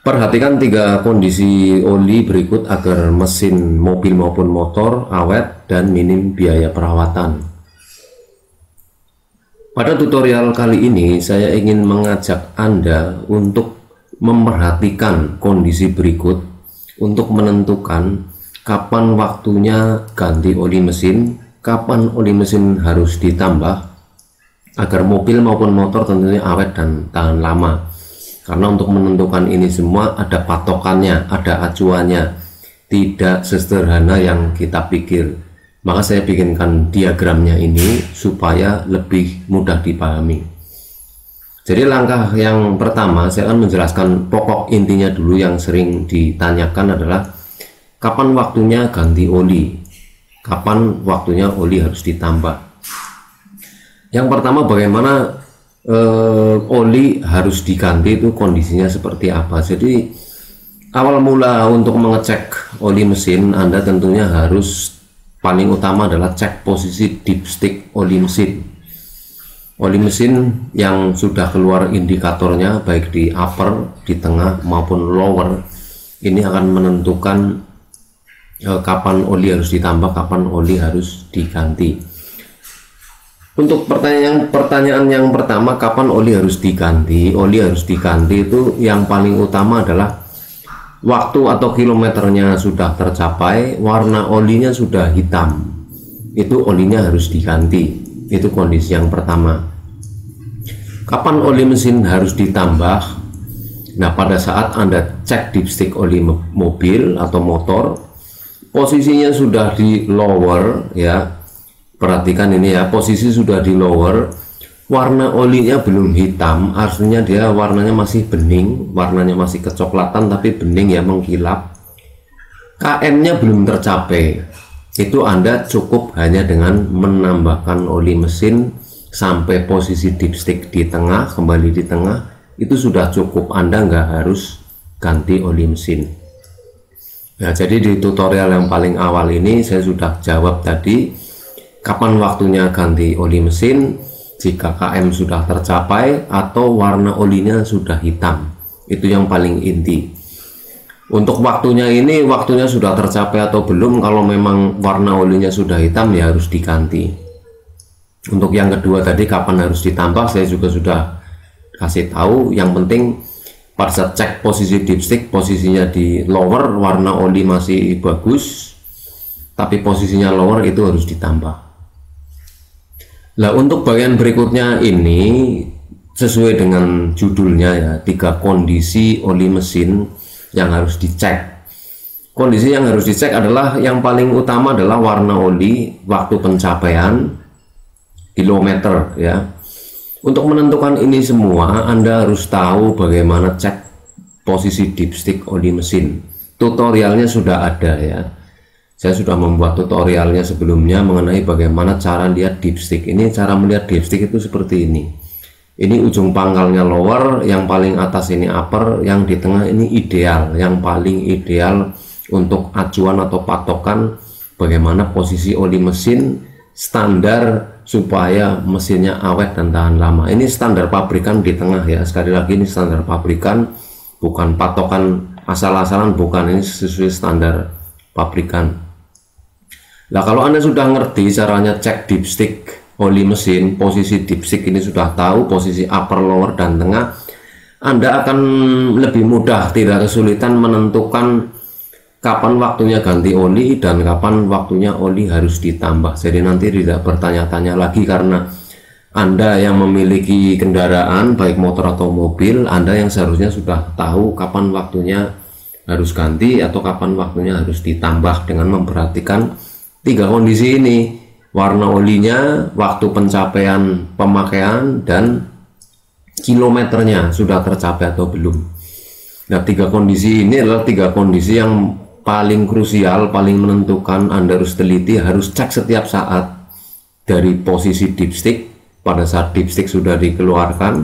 Perhatikan tiga kondisi oli berikut agar mesin mobil maupun motor awet dan minim biaya perawatan. Pada tutorial kali ini saya ingin mengajak Anda untuk memperhatikan kondisi berikut untuk menentukan kapan waktunya ganti oli mesin, kapan oli mesin harus ditambah agar mobil maupun motor tentunya awet dan tahan lama. Karena untuk menentukan ini semua ada patokannya, ada acuannya, tidak sesederhana yang kita pikir. Maka saya bikinkan diagramnya ini supaya lebih mudah dipahami. Jadi langkah yang pertama saya akan menjelaskan pokok intinya dulu yang sering ditanyakan adalah kapan waktunya ganti oli, kapan waktunya oli harus ditambah. Yang pertama, bagaimana oli harus diganti, itu kondisinya seperti apa. Jadi awal mula untuk mengecek oli mesin Anda tentunya harus paling utama adalah cek posisi dipstick oli mesin. Oli mesin yang sudah keluar indikatornya baik di upper, di tengah maupun lower, ini akan menentukan kapan oli harus ditambah, kapan oli harus diganti. Untuk pertanyaan yang pertama, kapan oli harus diganti? Oli harus diganti itu yang paling utama adalah waktu atau kilometernya sudah tercapai, warna olinya sudah hitam, itu olinya harus diganti. Itu kondisi yang pertama. Kapan oli mesin harus ditambah? Nah, pada saat Anda cek dipstick oli mobil atau motor, posisinya sudah di lower ya. Perhatikan ini ya, posisi sudah di lower, warna olinya belum hitam, artinya dia warnanya masih bening, warnanya masih kecoklatan tapi bening ya, mengkilap. KM-nya belum tercapai. Itu Anda cukup hanya dengan menambahkan oli mesin sampai posisi dipstick di tengah, kembali di tengah, itu sudah cukup. Anda nggak harus ganti oli mesin. Nah, jadi di tutorial yang paling awal ini saya sudah jawab tadi kapan waktunya ganti oli mesin jika KM sudah tercapai atau warna olinya sudah hitam. Itu yang paling inti. Untuk waktunya ini, waktunya sudah tercapai atau belum, kalau memang warna olinya sudah hitam ya harus diganti. Untuk yang kedua tadi kapan harus ditambah, saya juga sudah kasih tahu. Yang penting pada saat cek posisi dipstick, posisinya di lower, warna oli masih bagus, tapi posisinya lower itu harus ditambah. Nah, untuk bagian berikutnya ini sesuai dengan judulnya ya, tiga kondisi oli mesin yang harus dicek. Kondisi yang harus dicek adalah yang paling utama adalah warna oli, waktu pencapaian, kilometer ya. Untuk menentukan ini semua Anda harus tahu bagaimana cek posisi dipstick oli mesin. Tutorialnya sudah ada ya. Saya sudah membuat tutorialnya sebelumnya mengenai bagaimana cara lihat dipstick. Ini cara melihat dipstick itu seperti ini. Ini ujung pangkalnya lower, yang paling atas ini upper, yang di tengah ini ideal. Yang paling ideal untuk acuan atau patokan bagaimana posisi oli mesin standar supaya mesinnya awet dan tahan lama. Ini standar pabrikan di tengah ya. Sekali lagi ini standar pabrikan, bukan patokan asal-asalan, bukan, ini sesuai standar pabrikan. Nah, kalau Anda sudah ngerti caranya cek dipstick oli mesin, posisi dipstick ini sudah tahu, posisi upper, lower, dan tengah, Anda akan lebih mudah, tidak kesulitan menentukan kapan waktunya ganti oli dan kapan waktunya oli harus ditambah. Jadi nanti tidak bertanya-tanya lagi, karena Anda yang memiliki kendaraan baik motor atau mobil, Anda yang seharusnya sudah tahu kapan waktunya harus ganti atau kapan waktunya harus ditambah dengan memperhatikan tiga kondisi ini: warna olinya, waktu pencapaian pemakaian, dan kilometernya sudah tercapai atau belum. Nah, tiga kondisi ini adalah tiga kondisi yang paling krusial, paling menentukan. Anda harus teliti, harus cek setiap saat dari posisi dipstick. Pada saat dipstick sudah dikeluarkan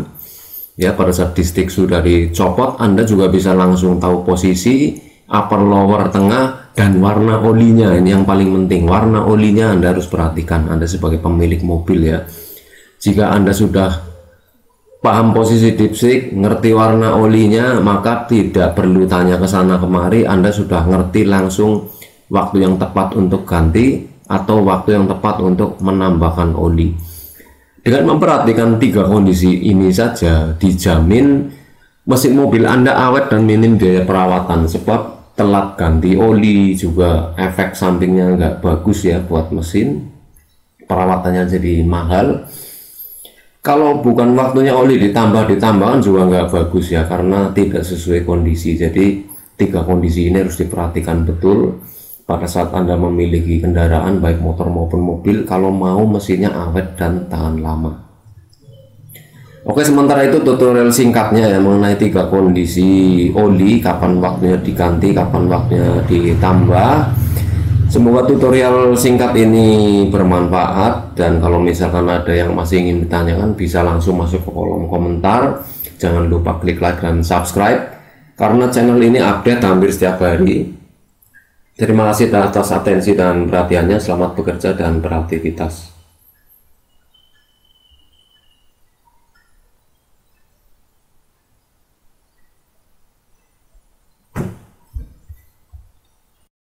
ya, pada saat dipstick sudah dicopot, Anda juga bisa langsung tahu posisi upper, lower, tengah, dan warna olinya. Ini yang paling penting, warna olinya Anda harus perhatikan, Anda sebagai pemilik mobil ya. Jika Anda sudah paham posisi dipstick, ngerti warna olinya, maka tidak perlu tanya ke sana kemari, Anda sudah ngerti langsung waktu yang tepat untuk ganti atau waktu yang tepat untuk menambahkan oli. Dengan memperhatikan 3 kondisi ini saja, dijamin mesin mobil Anda awet dan minim biaya perawatan, sebab telat ganti oli juga efek sampingnya nggak bagus ya buat mesin, perawatannya jadi mahal. Kalau bukan waktunya oli ditambahkan juga nggak bagus ya, karena tidak sesuai kondisi. Jadi 3 kondisi ini harus diperhatikan betul pada saat Anda memiliki kendaraan baik motor maupun mobil, kalau mau mesinnya awet dan tahan lama. Oke, sementara itu tutorial singkatnya ya mengenai 3 kondisi oli, kapan waktunya diganti, kapan waktunya ditambah. Semoga tutorial singkat ini bermanfaat, dan kalau misalkan ada yang masih ingin ditanyakan bisa langsung masuk ke kolom komentar. Jangan lupa klik like dan subscribe karena channel ini update hampir setiap hari. Terima kasih atas atensi dan perhatiannya. Selamat bekerja dan beraktivitas.